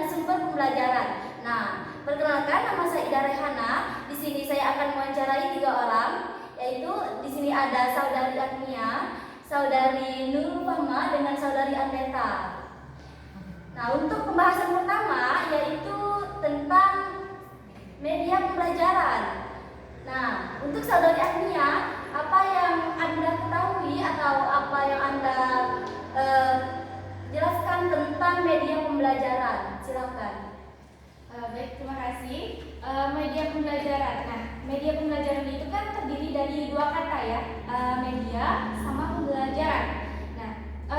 dan sumber pembelajaran. Nah, perkenalkan, nama saya Ida Rehana. Di sini saya akan mewawancarai 3 orang, yaitu di sini ada saudari Agnia, saudari Nurul Fahma, dengan saudari Andeta. Nah, untuk pembahasan pertama yaitu tentang media pembelajaran. Nah, untuk saudari Agnia, apa yang Anda ketahui atau apa yang Anda jelaskan tentang media pembelajaran? Silakan. Baik, terima kasih. Media pembelajaran. Nah, media pembelajaran itu kan terdiri dari 2 kata ya, media sama pembelajaran. Nah,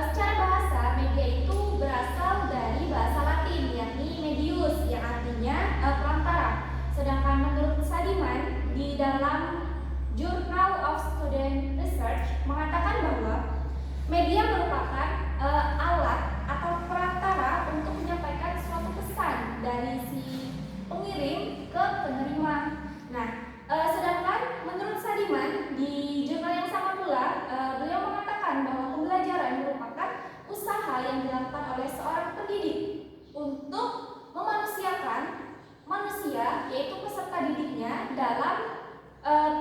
secara bahasa media itu berasal dari bahasa Latin, yakni medius, yang artinya perantara. Sedangkan menurut Sadiman di dalam Journal of Student Research mengatakan bahwa media merupakan alat atau perantara untuk menyampaikan suatu pesan dari si pengirim ke penerima. Nah, sedangkan menurut Sadiman di jurnal yang sama pula, beliau mengatakan bahwa pembelajaran merupakan usaha yang dilakukan oleh seorang pendidik untuk memanusiakan manusia, yaitu peserta didiknya, dalam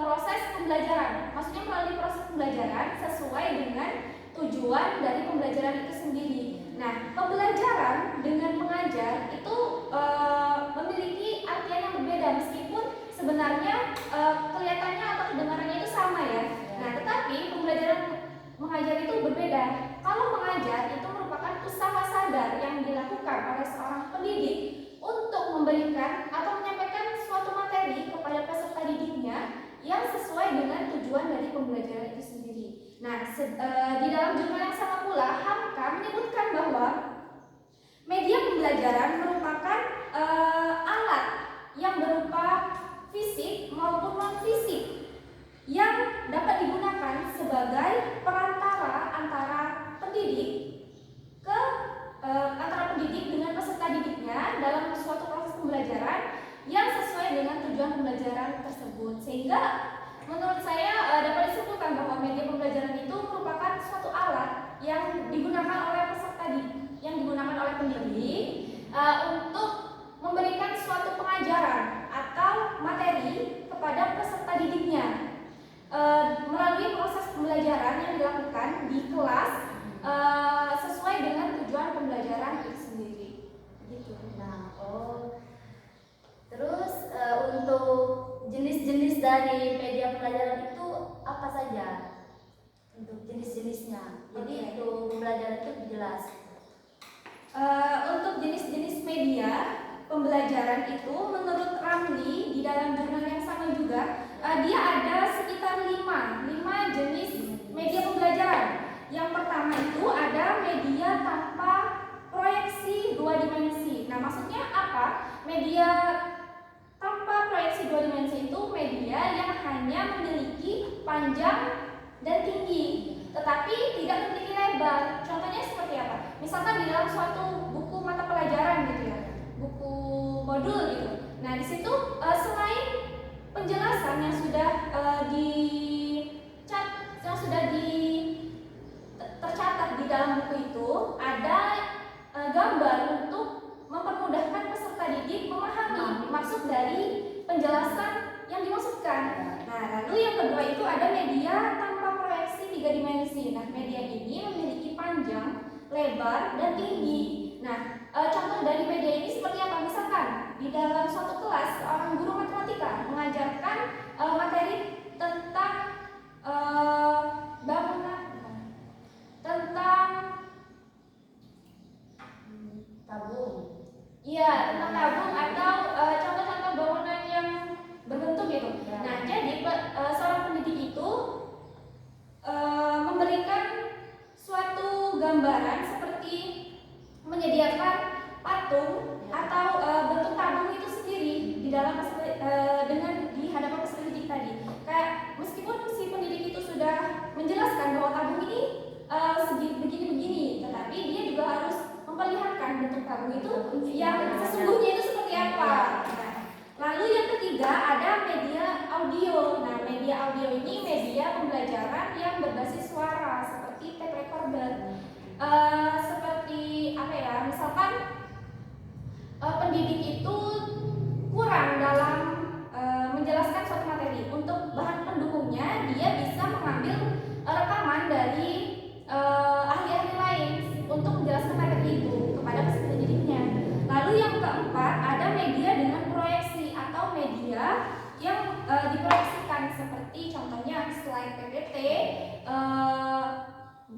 proses pembelajaran. Maksudnya melalui proses pembelajaran sesuai dengan tujuan dari pembelajaran itu sendiri. Nah, pembelajaran dengan mengajar itu memiliki artian yang berbeda, meskipun sebenarnya kelihatannya atau kedengarannya itu sama ya. Nah, tetapi pembelajaran mengajar itu berbeda. Kalau mengajar itu merupakan usaha sadar yang dilakukan oleh seorang pendidik untuk memberikan atau menyampaikan suatu materi kepada peserta didiknya yang sesuai dengan tujuan dari pembelajaran itu sendiri. Nah, di dalam jurnal yang sama pula, Hamka menyebutkan bahwa media pembelajaran merupakan alat yang berupa fisik maupun non-fisik yang dapat digunakan sebagai perantara antara pendidik antara pendidik dengan peserta didiknya dalam suatu proses pembelajaran yang sesuai dengan tujuan pembelajaran tersebut. Sehingga menurut saya dapat disimpulkan bahwa media pembelajaran itu merupakan suatu alat yang digunakan oleh yang digunakan oleh pendidik untuk memberikan suatu pengajaran atau materi kepada peserta didiknya melalui proses pembelajaran yang dilakukan di kelas sesuai dengan tujuan pembelajaran itu sendiri. Gitu. Nah, terus untuk jenis-jenis dari media pembelajaran itu apa saja? Untuk jenis-jenisnya. Jadi untuk pembelajaran itu jelas. Untuk jenis-jenis media pembelajaran itu menurut Ramli di dalam jurnal yang sama juga, dia ada sekitar 5 jenis media pembelajaran. Yang pertama itu ada media tanpa proyeksi 2 dimensi. Nah, maksudnya apa? Media tanpa proyeksi 2 dimensi itu media yang hanya memiliki panjang dan tinggi, tetapi tidak memiliki lebar. Contohnya seperti apa? Misalkan di dalam suatu buku mata pelajaran gitu ya, buku modul gitu. Nah, di situ selain penjelasan yang sudah tercatat di dalam buku itu, ada gambar untuk mempermudahkan peserta didik memahami maksud dari penjelasan yang dimaksudkan. Nah, lalu yang kedua itu ada media tanpa proyeksi 3 dimensi. Nah, media ini memiliki panjang, lebar, dan tinggi. Nah, contoh dari media ini seperti apa? Misalkan di dalam suatu kelas seorang guru matematika mengajarkan materi tentang tabung. Iya, tentang tabung atau contoh-contoh bangunan yang berbentuk gitu. Ya. Nah, jadi seorang pendidik itu memberikan suatu gambaran seperti menyediakan patung atau bentuk tabung itu sendiri di dalam dengan di hadapan peserta didik tadi. Kayak meskipun si pendidik itu sudah menjelaskan bahwa tabung ini begini-begini, tetapi dia juga harus memperlihatkan bentuk tabung itu yang sesungguhnya itu seperti apa. Nah, lalu yang ketiga ada media audio. Nah, media audio ini media pembelajaran yang berbasis suara seperti tape recorder. Seperti apa ya? Misalkan slide PPT,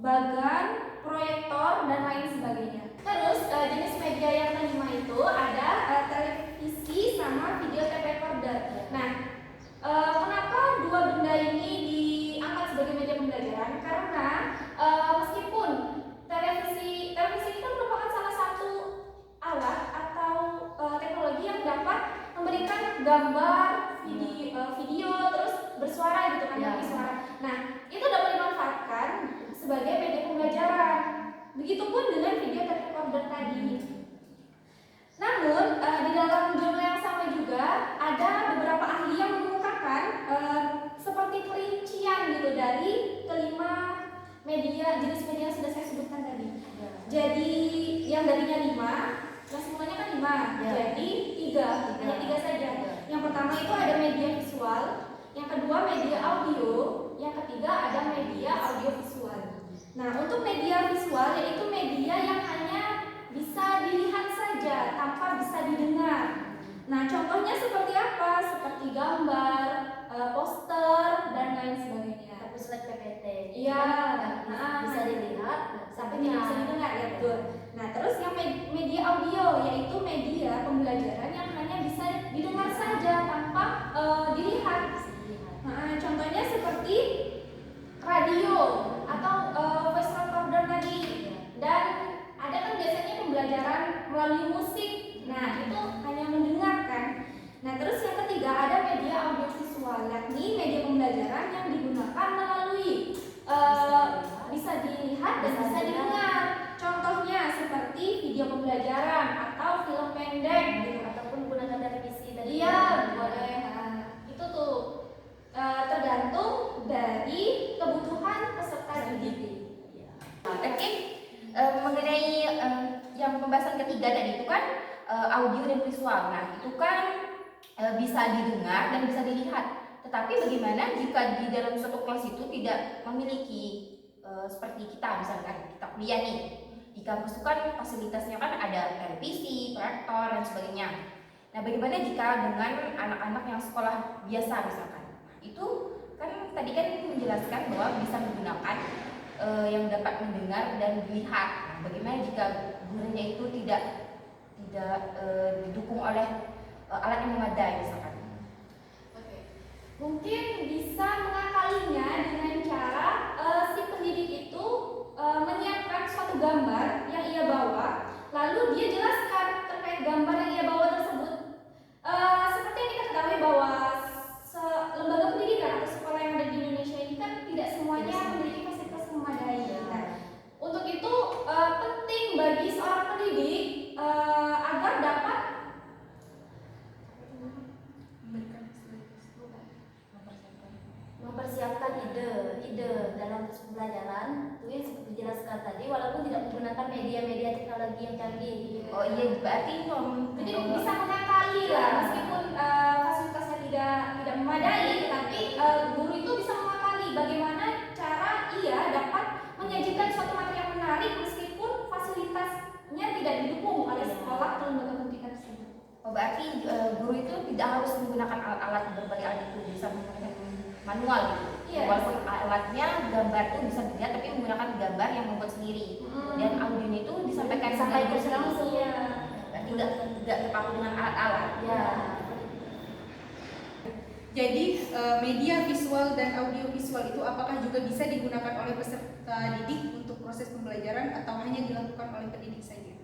bagan, proyektor, dan lain sebagainya. Terus jenis media yang kelima itu ada televisi sama video tape recorder. Nah, kenapa dua benda ini diangkat sebagai media pembelajaran? Karena meskipun televisi itu kan merupakan salah satu alat atau teknologi yang dapat memberikan gambar, video terus bersuara gitu kan, suara. Nah, itu dapat dimanfaatkan sebagai media pembelajaran. Begitupun dengan video tape recorder tadi. Namun di dalam jurnal yang sama juga ada beberapa ahli yang mengemukakan seperti perincian gitu dari kelima jenis media yang sudah saya sebutkan tadi. Jadi yang darinya 5, yang semuanya kan 5, jadi 3, hanya 3 saja. Yang pertama itu ada media visual, yang kedua media audio, yang ketiga ada media audio visual. Nah, untuk media visual yaitu media yang hanya bisa dilihat saja tanpa bisa didengar. Nah, contohnya seperti apa? Seperti gambar, poster, dan lain sebagainya. Tapi slide PPT. Iya, bisa dilihat sampai tidak bisa didengar, ya betul. Nah, terus yang media audio yaitu media pembelajaran yang hanya bisa didengar saja tanpa dilihat. Nah, contohnya seperti radio atau voice recorder tadi. Dan ada kan biasanya pembelajaran melalui musik. Nah, itu hanya mendengarkan. Nah, terus yang ketiga ada media audiovisual, yakni media pembelajaran yang digunakan melalui bisa dilihat dan bisa didengar. Contohnya seperti video pembelajaran atau film pendek gitu, ataupun menggunakan televisi tadi. Iya, boleh. Itu tuh tergantung dari kebutuhan peserta didik. Oke, mengenai yang pembahasan ketiga tadi itu kan audio dan visual. Nah, itu kan bisa didengar dan bisa dilihat. Tetapi bagaimana jika di dalam suatu kelas itu tidak memiliki seperti kita, misalkan kita kuliah nih di kampus itu kan fasilitasnya kan ada televisi, proyektor dan sebagainya. Nah, bagaimana jika dengan anak-anak yang sekolah biasa misalkan? Itu kan tadi kan menjelaskan bahwa bisa menggunakan yang dapat mendengar dan dilihat. Nah, bagaimana jika gurunya itu tidak didukung oleh alat yang memadai misalkan? Mungkin bisa mengakalinya dengan cara si pendidik itu menyiapkan suatu gambar yang ia bawa, lalu dia jelaskan terkait gambar yang ia bawa tersebut. Seperti yang kita ketahui bahwa lembaga pendidikan atau sekolah yang ada di Indonesia ini kan tidak semuanya memiliki fasilitas memadai. Nah, untuk itu penting bagi seorang pendidik agar dapat mempersiapkan ide dalam pembelajaran itu yang seperti dijelaskan tadi, walaupun tidak menggunakan media-media teknologi yang canggih. Oh iya, berarti jadi bisa mengakali lah, meskipun fasilitasnya tidak memadai, tetapi guru itu bisa mengakali bagaimana cara ia dapat menyajikan suatu materi yang menarik meskipun fasilitasnya tidak didukung oleh sekolah atau lembaga pendidikan tersebut. Oh, berarti guru itu tidak harus menggunakan alat-alat, berbagai alat itu bisa menggunakan manual gitu. Iya, walaupun alatnya gambar itu bisa dilihat, tapi menggunakan gambar yang membuat sendiri. Dan audionya itu disampaikan langsung. ya. Berarti tidak terpaku dengan alat-alat. Ya. Jadi media visual dan audio visual itu apakah juga bisa digunakan oleh peserta didik untuk proses pembelajaran atau hanya dilakukan oleh pendidik saja?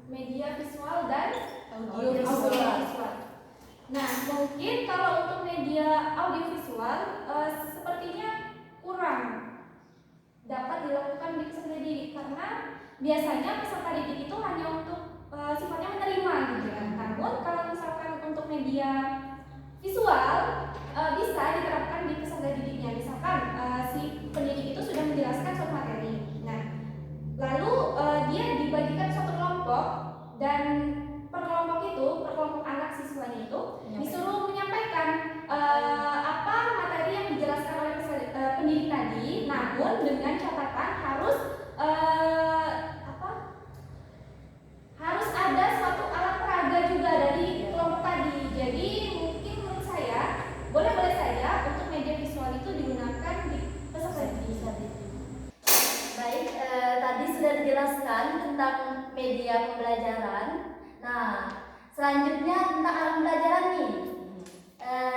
Media visual dan Audio visual. Nah, mungkin kalau untuk media audiovisual sepertinya kurang dapat dilakukan di peserta didik karena biasanya peserta didik itu hanya untuk sifatnya menerima gitu kan. Namun kalau misalkan untuk media visual bisa diterapkan di peserta didiknya. Misalkan si pendidik itu sudah menjelaskan suatu materi. Nah, lalu dia dibagikan suatu kelompok dan per kelompok anak siswanya itu disuruh menyampaikan apa materi yang dijelaskan oleh pendidik tadi, namun dengan catatan harus harus ada suatu alat peraga juga dari kelompok tadi. Jadi mungkin menurut saya boleh saja untuk media pembelajaran. Nah, selanjutnya tentang alat pembelajaran nih.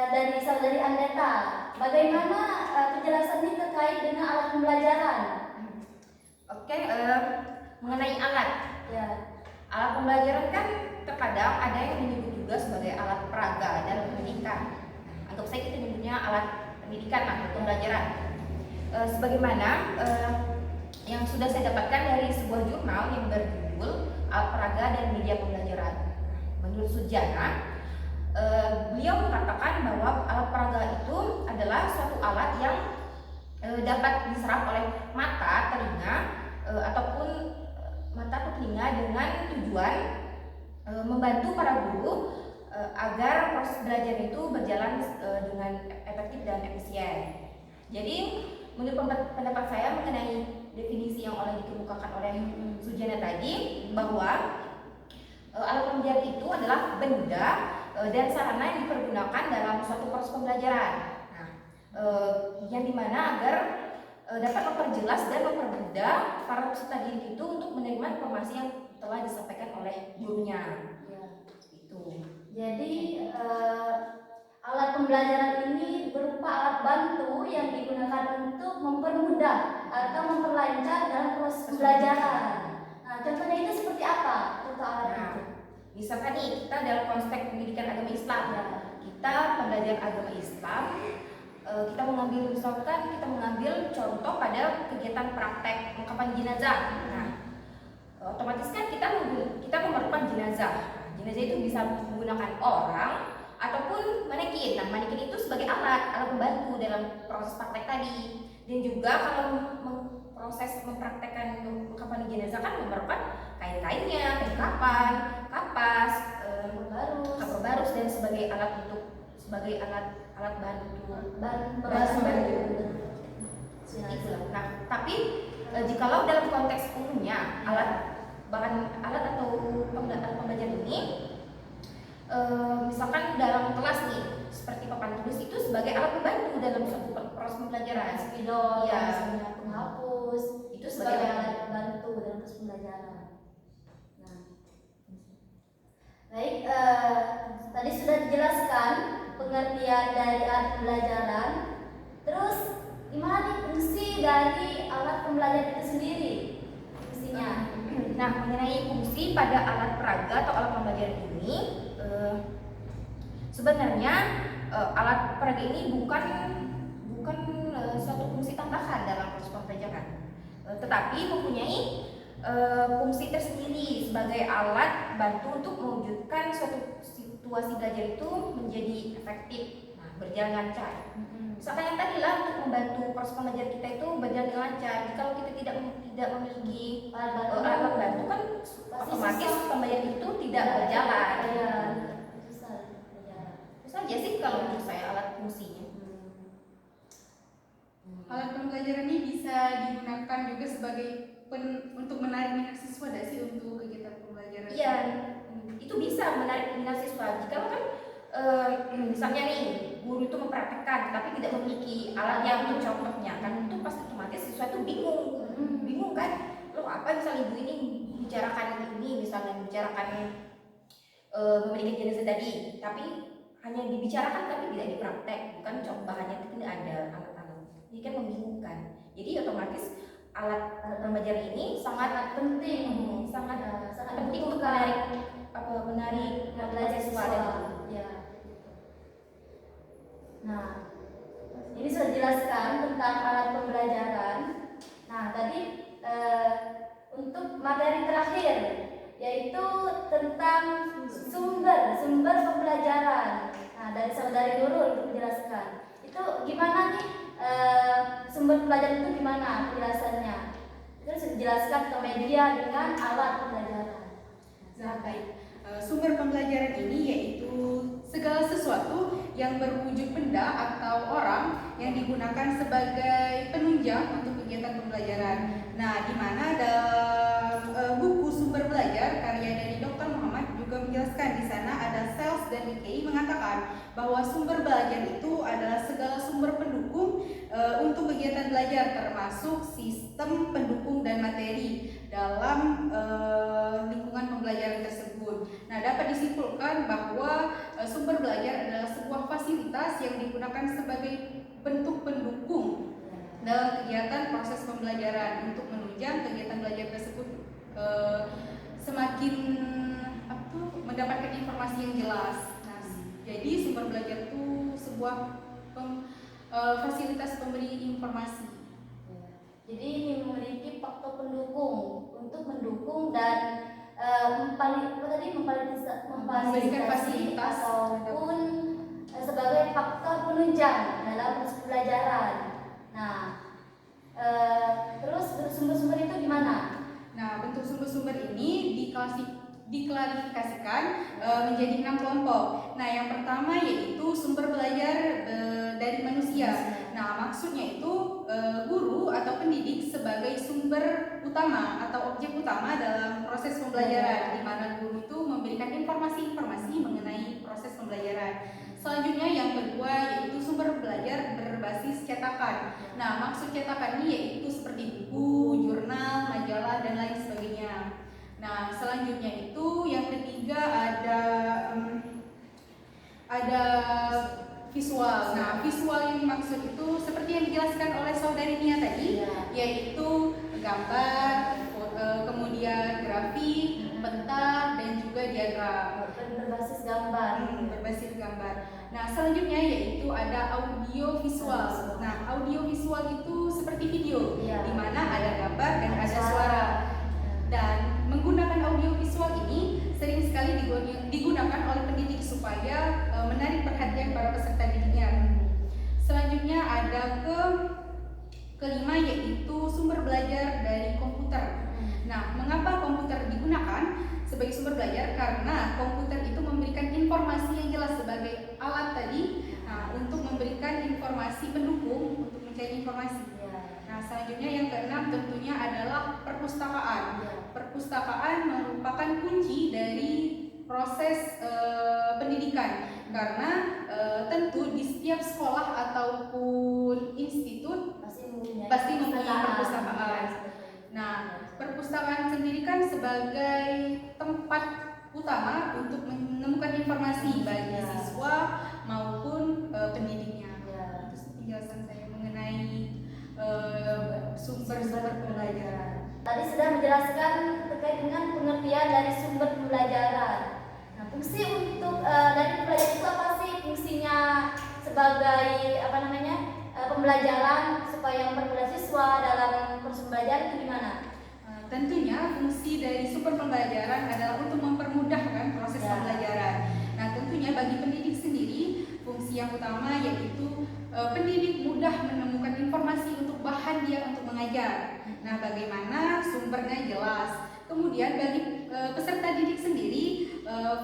Dari saudari Andeta, bagaimana penjelasan ini terkait dengan alat pembelajaran? Oke, mengenai alat. Ya, Alat pembelajaran kan terkadang ada yang menyebut juga sebagai alat peraga dalam pendidikan. Anggap saja kita menyebutnya alat pendidikan atau pembelajaran. Sebagaimana yang sudah saya dapatkan dari sebuah jurnal yang berjudul Alat Peraga dan Media Pembelajaran. Menurut Sujana, beliau mengatakan bahwa alat peraga itu adalah suatu alat yang dapat diserap oleh mata, telinga, ataupun mata atau telinga dengan tujuan membantu para guru agar proses belajar itu berjalan dengan efektif dan efisien. Jadi menurut pendapat saya mengenai definisi yang dikemukakan oleh Sujana tadi, bahwa alat pembelajaran itu adalah benda dan sarana yang dipergunakan dalam suatu proses pembelajaran. Nah, yang dimana agar dapat memperjelas dan mempermudah para peserta didik itu untuk menerima informasi yang telah disampaikan oleh gurunya. ya. Itu. Jadi alat pembelajaran ini berupa alat bantu yang digunakan untuk mempermudah atau memperlancar dalam proses pembelajaran. Nah, contohnya itu seperti apa? Contoh alat Nah, itu. misalkan nih kita dalam konteks pendidikan agama Islam, Ya. kita pembelajaran agama Islam, kita mengambil contoh pada kegiatan praktek pengungkapan jenazah. Nah, otomatis kan kita memerlukan jenazah. Jenazah itu bisa menggunakan orang ataupun manekin. Nah, manekin itu sebagai alat pembantu dalam proses praktek tadi. Dan juga kalau proses mempraktekkan pengungkapan jenazah kan memerlukan kain-kainnya, kapan, kapas, kapur barus dan sebagai alat bantu. Nah, tapi jikalau dalam konteks umumnya alat atau pembelajaran ini, misalkan dalam kelas nih, seperti papan tulis itu sebagai alat pembantu dalam suatu proses pembelajaran. Spidol, Ya. misalnya penghapus, Itu sebagai sebagai alat bantu dalam proses pembelajaran. Nah, baik, tadi sudah dijelaskan pengertian dari alat pembelajaran. Terus gimana nih fungsi dari alat pembelajaran itu sendiri? Fungsinya? Nah, mengenai fungsi pada alat peraga atau alat pembelajaran ini, sebenarnya alat peraga ini bukan suatu fungsi tambahan dalam proses pembelajaran, tetapi mempunyai fungsi tersendiri sebagai alat bantu untuk mewujudkan suatu situasi belajar itu menjadi efektif, berjalan lancar. Misalkan yang tadi lah, untuk membantu proses pembelajaran kita itu berjalan lancar. Kalau kita tidak memiliki alat bantu kan otomatis pembelajaran itu tidak berjalan. Itu saja sih kalau menurut saya alat fungsinya. Alat pembelajaran ini bisa digunakan juga sebagai untuk menarik minat siswa tidak sih untuk kegiatan pembelajaran? Iya, itu bisa menarik minat siswa. Jika kan misalnya nih guru itu mempraktekkan tapi tidak memiliki alat yang untuk contohnya, kan itu pasti otomatis siswa itu bingung kan, loh apa misalnya ibu ini membicarakan ini, misalnya membicarakan memiliki jenazah tadi, tapi hanya dibicarakan tapi tidak dipraktek, bukan bahannya itu tidak ada alat-alat, ini kan membingungkan. Jadi otomatis alat pembelajaran ini sangat penting, sangat penting untuk menarik belajar siswa tadi. Ya. Nah, ini sudah dijelaskan tentang alat pembelajaran. Nah, tadi untuk materi terakhir yaitu tentang sumber pembelajaran. Nah, dari saudari Nurul untuk menjelaskan. Itu gimana nih sumber pembelajaran itu gimana penjelasannya? Itu sudah dijelaskan ke media dengan alat pembelajaran. Nah, baik. Sumber pembelajaran ini yaitu segala sesuatu yang berwujud benda atau orang yang digunakan sebagai penunjang untuk kegiatan pembelajaran. Nah, di mana dalam buku Sumber Belajar karya dari Dr. Muhammad juga menjelaskan, di sana ada Sells dan Nikkei mengatakan bahwa sumber belajar itu adalah segala sumber pendukung untuk kegiatan belajar, termasuk sistem pendukung dan materi dalam lingkungan pembelajaran tersebut. Nah, dapat disimpulkan bahwa sumber belajar adalah sebuah fasilitas yang digunakan sebagai bentuk pendukung dalam kegiatan proses pembelajaran untuk menunjang kegiatan belajar tersebut semakin mendapatkan informasi yang jelas. Nah, jadi sumber belajar itu sebuah fasilitas pemberi informasi. Jadi memiliki faktor pendukung untuk mendukung dan Memberikan fasilitas ataupun sebagai faktor penunjang dalam proses pembelajaran. Nah, terus sumber-sumber itu gimana? Nah, bentuk sumber-sumber ini diklarifikasikan menjadi 6 kelompok. Nah, yang pertama yaitu sumber belajar dari manusia. Nah, maksudnya itu guru atau pendidik sebagai sumber utama atau objek utama dalam proses pembelajaran, di mana guru itu memberikan informasi-informasi mengenai proses pembelajaran. Selanjutnya yang kedua yaitu sumber belajar berbasis cetakan. Nah, maksud cetakan ini yaitu seperti buku, jurnal, majalah, dan lain sebagainya. Nah, selanjutnya itu yang ketiga ada visual. Nah, visual yang dimaksud itu seperti yang dijelaskan oleh saudari Nia tadi, yaitu gambar, kemudian grafik, peta, dan juga diagram. Berbasis gambar. Berbasis gambar. Nah, selanjutnya yaitu ada audio visual. Nah, audio visual itu seperti video, di mana ada gambar dan ada suara. Dan menggunakan audio visual ini sering sekali digunakan oleh pendidik supaya menarik perhatian para peserta didiknya. Selanjutnya ada kelima yaitu sumber belajar dari komputer. Nah, mengapa komputer digunakan sebagai sumber belajar? Karena komputer itu memberikan informasi yang jelas sebagai alat tadi, untuk memberikan informasi pendukung untuk mencari informasi. Nah, selanjutnya yang keenam tentunya adalah perpustakaan. Perpustakaan merupakan kunci dari proses pendidikan, karena tentu di setiap sekolah ataupun institut pasti mempunyai perpustakaan. Nah, perpustakaan sendiri kan sebagai tempat utama untuk menemukan informasi bagi siswa maupun pendidiknya. Itu penjelasan saya mengenai sumber-sumber pembelajaran. Tadi sudah menjelaskan terkait dengan pengertian dari sumber pembelajaran. Nah, fungsi untuk dari pembelajaran itu apa sih? Fungsinya sebagai pembelajaran supaya mempermudah siswa dalam proses pembelajaran itu gimana? Tentunya fungsi dari sumber pembelajaran adalah untuk mempermudahkan proses pembelajaran. Nah, tentunya bagi pendidik sendiri fungsi yang utama yaitu pendidik mudah menemukan informasi untuk bahan dia untuk mengajar. Nah, bagaimana sumbernya jelas. Kemudian bagi peserta didik sendiri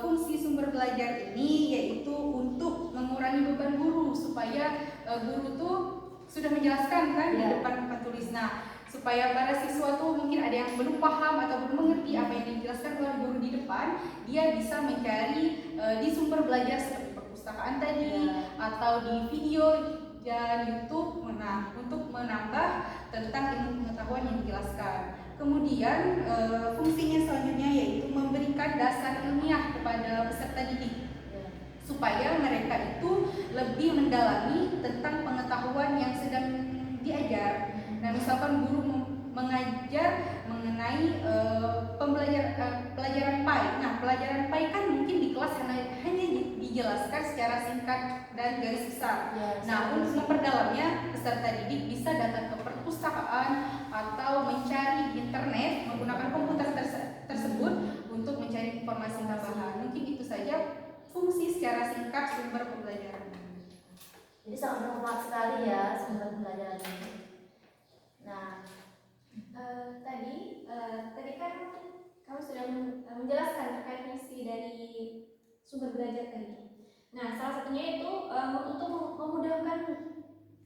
fungsi sumber belajar ini yaitu untuk mengurangi beban guru supaya guru tuh sudah menjelaskan kan di depan papan tulis. Nah, supaya para siswa tuh mungkin ada yang belum paham atau belum mengerti apa yang dijelaskan oleh guru di depan, dia bisa mencari di sumber belajar seperti perpustakaan tadi atau di video dan YouTube, untuk menambah tentang ilmu pengetahuan yang dijelaskan. Kemudian fungsinya selanjutnya yaitu memberikan dasar ilmiah kepada peserta didik supaya mereka itu lebih mendalami tentang pengetahuan yang sedang diajar. Nah, misalkan guru mengajar mengenai pelajaran PAI. Nah, pelajaran PAI kan mungkin di kelas hanya dijelaskan secara singkat dan garis besar. Nah, untuk memperdalamnya, peserta didik bisa datang ke perpustakaan atau mencari di internet menggunakan komputer tersebut untuk mencari informasi tambahan. Mungkin itu saja fungsi secara singkat sumber pembelajaran. Jadi sangat bermanfaat sekali ya sumber pembelajaran ini. Nah, tadi kan kamu sudah menjelaskan terkait fungsi dari sumber belajar tadi. Nah, salah satunya itu untuk memudahkan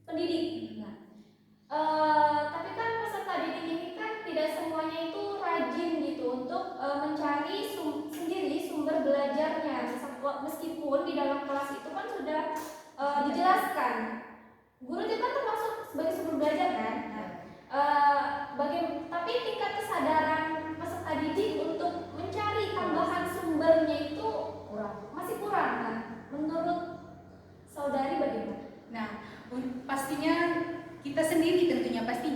pendidik. Nah, tapi kan peserta didik ini kan tidak semuanya itu rajin gitu untuk mencari sendiri sumber belajarnya. Meskipun di dalam kelas itu kan sudah dijelaskan. Guru itu kan termasuk sebagai sumber belajar kan. Nah, tapi tingkat kesadaran peserta didik untuk mencari tambahan sumbernya itu masih kurang. Nah, menurut saudari bagaimana? Nah, pastinya kita sendiri tentunya pasti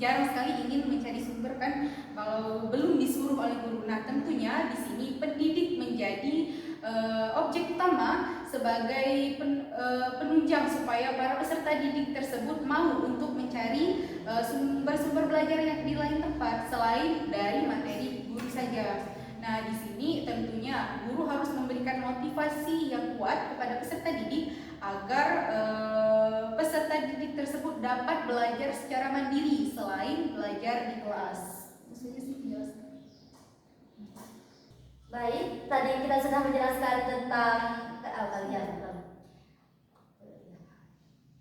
jarang sekali ingin mencari sumber kan kalau belum disuruh oleh guru. Nah, tentunya di sini pendidik menjadi objek utama sebagai penunjang supaya para peserta didik tersebut mau untuk mencari sumber-sumber belajar yang di lain tempat selain dari materi guru saja. Nah, di sini tentunya guru harus memberikan motivasi yang kuat kepada peserta didik agar peserta didik tersebut dapat belajar secara mandiri selain belajar di kelas. Baik, tadi kita sudah menjelaskan tentang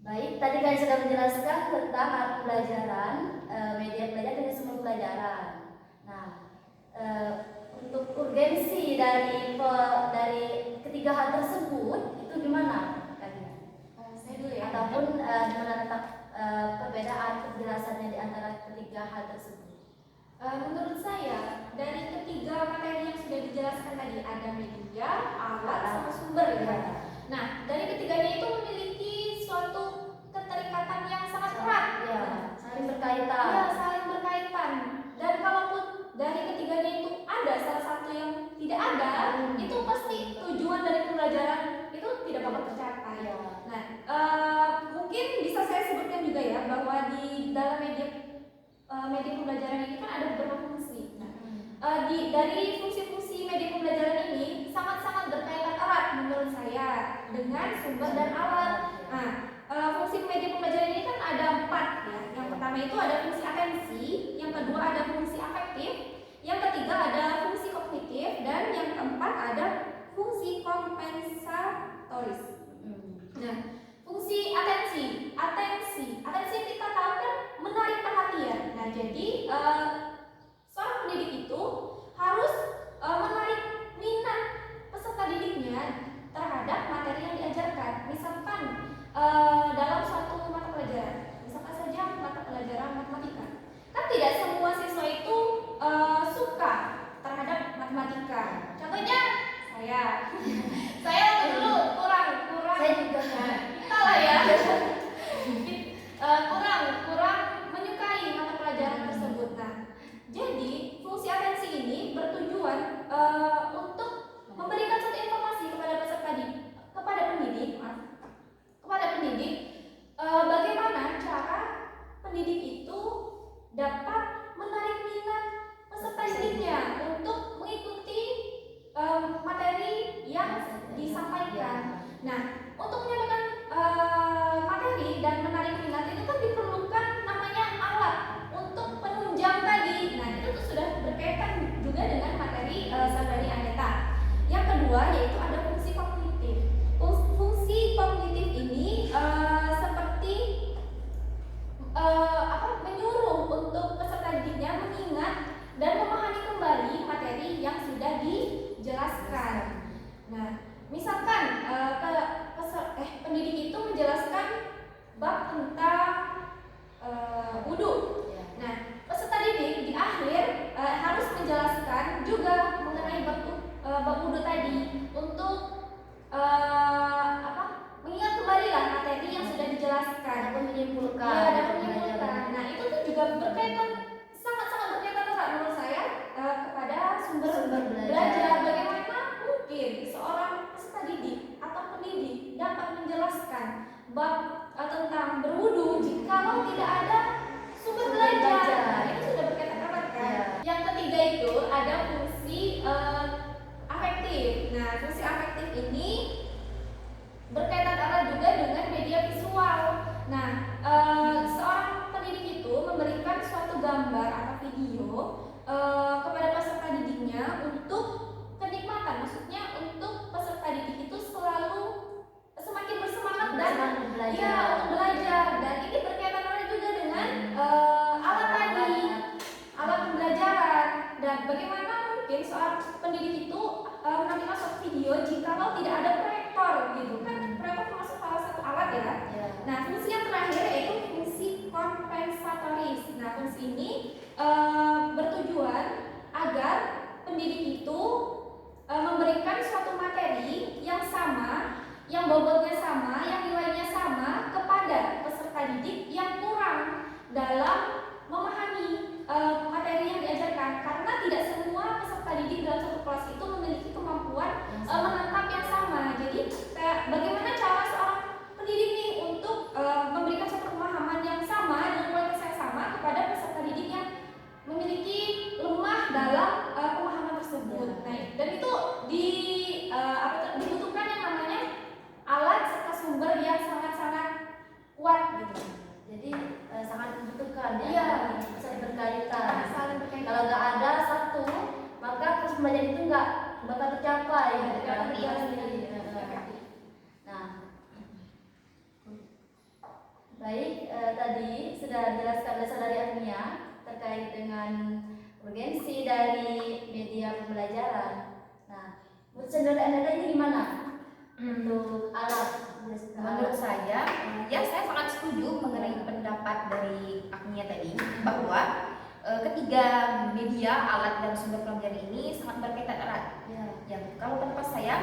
Baik, tadi kalian sudah menjelaskan tentang alat pembelajaran, media belajar dan sumber pelajaran. Nah, untuk urgensi dari ketiga hal tersebut itu gimana kalian? Saya dulu ya. Ataupun gimana letak perbedaan penjelasannya di antara ketiga hal tersebut? Menurut saya dari ketiga materi yang sudah dijelaskan tadi ada media, alat, sama sumber ya. Nah, dari ketiganya itu memiliki suatu keterikatan yang sangat erat Ya, saling berkaitan. Iya, saling berkaitan. Dan kalaupun dari ketiganya itu ada salah satu yang tidak ada, itu pasti tujuan dari pembelajaran itu tidak bakal tercapai. Ya. Nah, mungkin bisa saya sebutkan juga ya bahwa di dalam media pembelajaran ini kan ada beberapa fungsi. Nah, dari fungsi-fungsi media pembelajaran ini sangat-sangat berkaitan erat menurut saya dengan sumber dan alat. Nah, fungsi media pembelajaran ini kan ada 4 ya. Yang pertama itu ada fungsi atensi, yang kedua ada fungsi afektif, yang ketiga ada fungsi kognitif, dan yang keempat ada fungsi kompensatoris. Nah, fungsi atensi yang kita tahu kan menarik perhatian. Nah, jadi seorang pendidik itu harus menarik minat peserta didiknya terhadap materi yang diajarkan. Misalkan dalam suatu mata pelajaran, misalkan saja mata pelajaran matematika, kan tidak semua siswa itu suka terhadap matematika. Contohnya saya waktu dulu kurang Saya juga. kita lah ya kurang menyukai mata pelajaran tersebut. Nah, jadi fungsi atensi ini bertujuan untuk memberikan suatu informasi kepada kepada pendidik bagaimana cara pendidik itu dapat menarik minat peserta didiknya untuk mengikuti materi yang disampaikan. Nah, untuk menyampaikan materi dan menarik minat itu kan diperlukan namanya alat untuk penunjang tadi. Nah, itu tuh sudah berkaitan juga dengan materi saudari Aneta. Yang kedua yaitu ada fungsi kognitif. Fungsi kognitif ini seperti menyuruh untuk peserta didiknya mengingat dan memahami kembali materi yang sudah dijelaskan. Nah, misalkan pendidik itu menjelaskan bab tentang wudhu. Nah, peserta didik di akhir harus menjelaskan juga mengenai bab wudhu tadi untuk mengingat kembali lah materi yang sudah dijelaskan. Dapat menyimpulkan. Iya, dapat menyimpulkan. Nah, itu tuh juga berkaitan sangat-sangat berkaitan erat menurut saya kepada sumber belajar. Bagaimana mungkin seorang peserta didik atau pendidik dapat menjelaskan bab tentang berwudu jikalau tidak ada sumber belajar. Itu sudah berkaitan erat kan? Ya. Yang ketiga itu ada fungsi afektif. Nah, fungsi afektif ini berkaitan erat juga dengan media visual. Nah, seorang pendidik itu memberikan suatu gambar atau video kepada peserta didiknya untuk kenikmatan. Maksudnya untuk peserta didik itu selalu semakin bersemangat dan untuk belajar. ya untuk belajar. Dan ini berkaitan erat juga dengan alat tadi, alat pembelajaran. Dan bagaimana mungkin seorang pendidik itu menampilkan suatu video jikalau tidak ada proyektor gitu. Nah, fungsi yang terakhir yaitu fungsi kompensatoris. Nah, fungsi ini bertujuan agar pendidik itu memberikan suatu materi yang sama, yang bobotnya sama, yang nilainya sama kepada peserta didik yang kurang dalam memahami materi yang diajarkan, karena tidak semua peserta didik dalam satu kelas itu memiliki kemampuan menangkap yang sama. Jadi bagaimana cara seorang pendidik nih untuk memberikan suatu pemahaman yang sama dengan kualitas yang sama kepada peserta didik yang memiliki lemah dalam pemahaman tersebut. Nah, dan itu dibutuhkan yang namanya alat serta sumber yang sangat-sangat kuat gitu. Jadi sangat membutuhkan ya. Iya. Saling berkaitan. Saling berkaitan. Kalau nggak ada satu, maka proses pembelajaran itu nggak bakal tercapai. Iya. Nah, baik, tadi sudah dijelaskan oleh Saudari Agnia terkait dengan urgensi dari media pembelajaran. Nah, menurut Saudari Agnia ini gimana untuk alat? Menurut saya, ya saya sangat setuju mengenai pendapat dari Agnia tadi bahwa ketiga media, alat dan sumber pembelajaran ini sangat berkaitan erat. Ya, kalau pendapat saya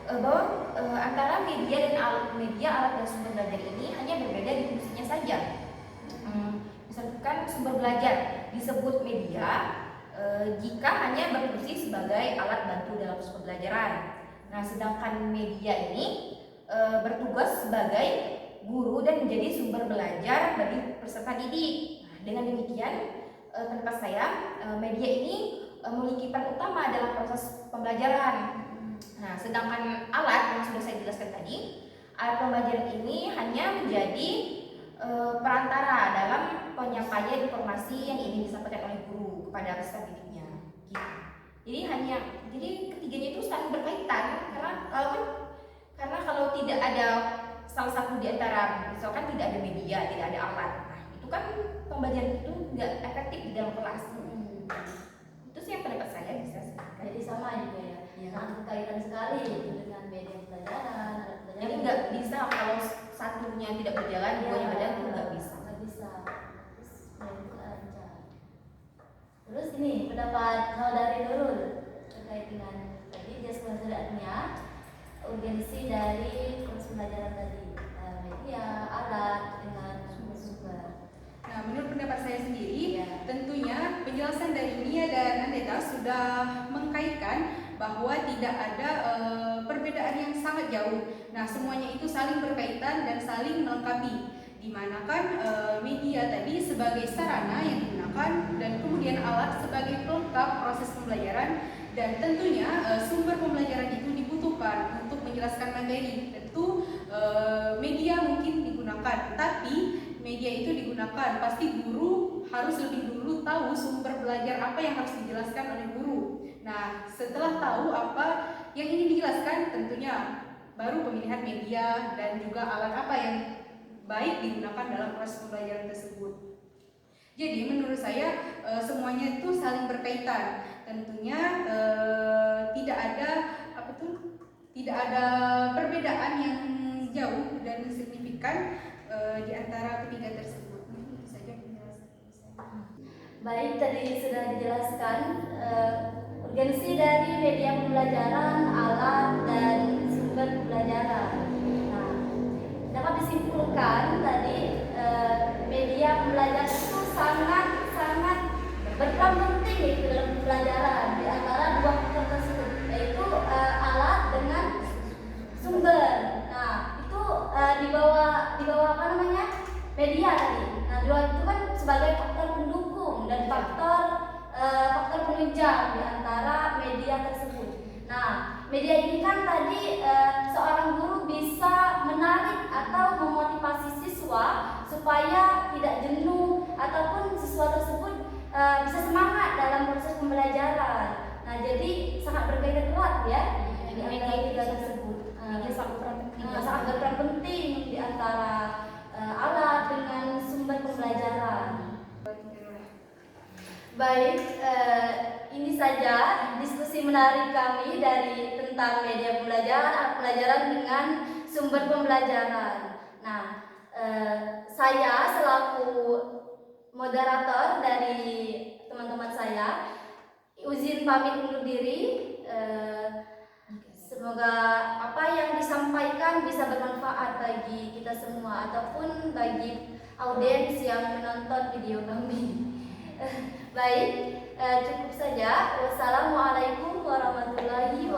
bahwa antara media dan alat dan sumber belajar ini hanya berbeda di fungsinya saja. Misalkan sumber belajar disebut media jika hanya berfungsi sebagai alat bantu dalam proses pembelajaran. Nah, sedangkan media ini bertugas sebagai guru dan menjadi sumber belajar bagi peserta didik. Nah, dengan demikian, pendapat saya media ini memiliki peran utama dalam proses pembelajaran. Nah, sedangkan alat yang sudah saya jelaskan tadi, alat pembelajaran ini hanya menjadi perantara dalam penyampaian informasi yang ingin disampaikan oleh guru kepada peserta didiknya. Gitu. Jadi ketiganya itu saling berkaitan karena kalau tidak ada salah satu di antara, misalkan tidak ada media, tidak ada alat, nah itu kan pembelajaran itu nggak efektif di dalam kelas. Itu sih yang pendapat saya bisa sih. Jadi sama juga ya. Sangat berkaitan sekali itu dengan media pembelajaran. Jadi nggak bisa kalau satunya tidak berjalan, duanya berjalan itu nggak bisa. Nggak bisa. Terus ini pendapat Saudari Nurul terkait dengan tadi jelaskan Saudarinya urgensi dari proses pembelajaran tadi, media, alat dengan sumber-sumber. Nah, menurut pendapat saya sendiri, tentunya penjelasan dari Nia dan Andeta sudah mengkaitkan bahwa tidak ada perbedaan yang sangat jauh. Nah, semuanya itu saling berkaitan dan saling melengkapi. Dimanakan media tadi sebagai sarana yang digunakan dan kemudian alat sebagai pelengkap proses pembelajaran, dan tentunya sumber pembelajaran itu dibutuhkan untuk menjelaskan materi. Tentu media mungkin digunakan, tapi media itu digunakan pasti guru harus lebih dulu tahu sumber belajar apa yang harus dijelaskan oleh guru. Nah, setelah tahu apa yang ingin dijelaskan, tentunya baru pemilihan media dan juga alat apa yang baik digunakan dalam proses pembelajaran tersebut. Jadi menurut saya semuanya itu saling berkaitan. Tentunya tidak ada perbedaan yang jauh dan signifikan di antara ketiga tersebut. Itu saja penjelasan. Baik, tadi sudah dijelaskan urgensi dari media pembelajaran, alat dan sumber pembelajaran. Nah, dapat disimpulkan tadi media pembelajaran itu sangat berperan penting itu dalam pembelajaran di antara dua faktor tersebut, yaitu alat dengan sumber. Nah, itu di bawah apa namanya? Media tadi. Nah, dua itu kan sebagai faktor pendukung dan faktor penunjang di antara media tersebut. Nah, media ini kan tadi seorang guru bisa menarik atau memotivasi siswa supaya tidak jenuh ataupun siswa tersebut bisa semangat dalam proses pembelajaran. Nah, jadi sangat berkaitan erat ya di antara tiga tersebut. Sangat berperan penting di antara alat dengan sumber pembelajaran. Baik, ini saja diskusi menarik kami dari tentang media pembelajaran dengan sumber pembelajaran. Nah, Saya selaku moderator dari teman-teman saya izin pamit undur diri. Semoga apa yang disampaikan bisa bermanfaat bagi kita semua ataupun bagi audiens yang menonton video kami. Baik, cukup saja. Wassalamualaikum warahmatullahi